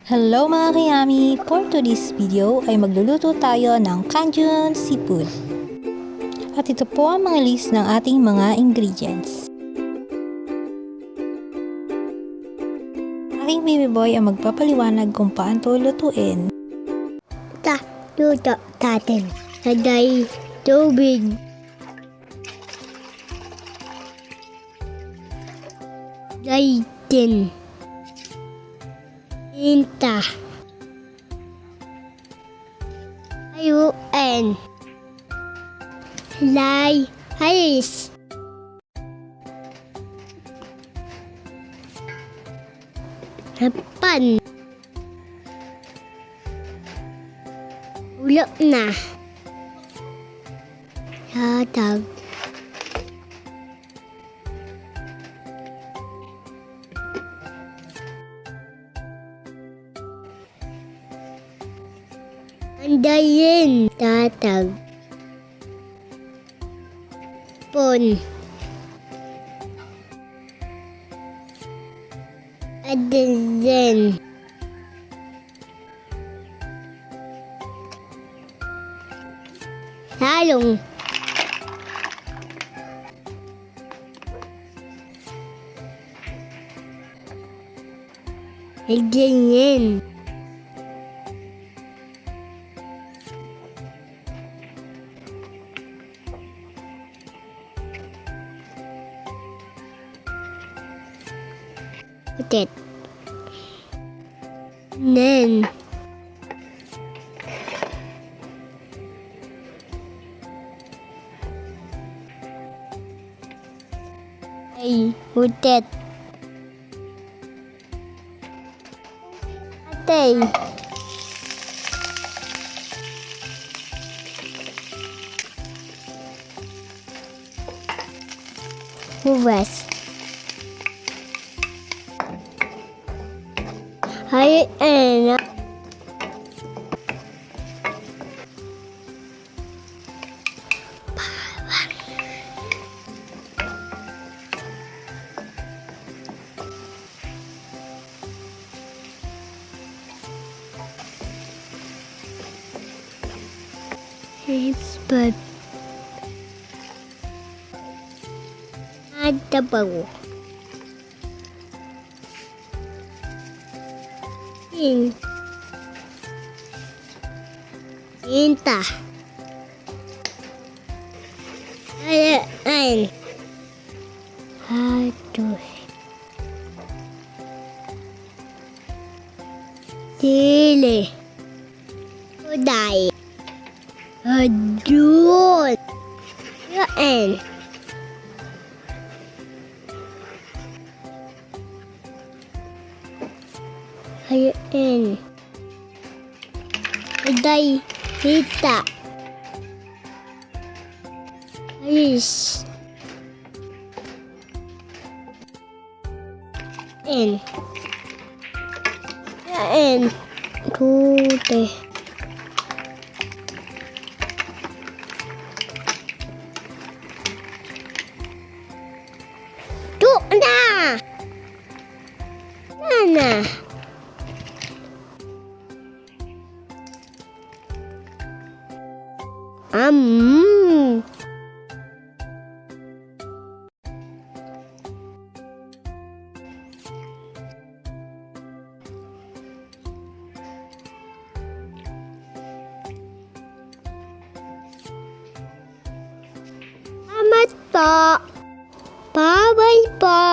Hello mga kayami! For today's video ay magluluto tayo ng Cajun Seafood. At ito po ang mga list ng ating mga ingredients. Aking baby boy ang magpapaliwanag kung paano ito lutuin. Luto natin. Saday tubig. Gaytin. Tinta. Ayuan. Lay. Hayes. Hapan. Ulo na. Hatag. Andayin. Tatag. Pon. Adzen. Salong. Ganyan. Utit. Nen. Ay, utit. Atay. Huwas. Ay, But ada baru. Tinta. Ayan. Aduh. Chili. Uday. Aduh. Ayan. Ayan. Uday. Hita. Ayos. Ayan. Ayan. Tute. Na! Nana! Salamat po! Bye-bye po!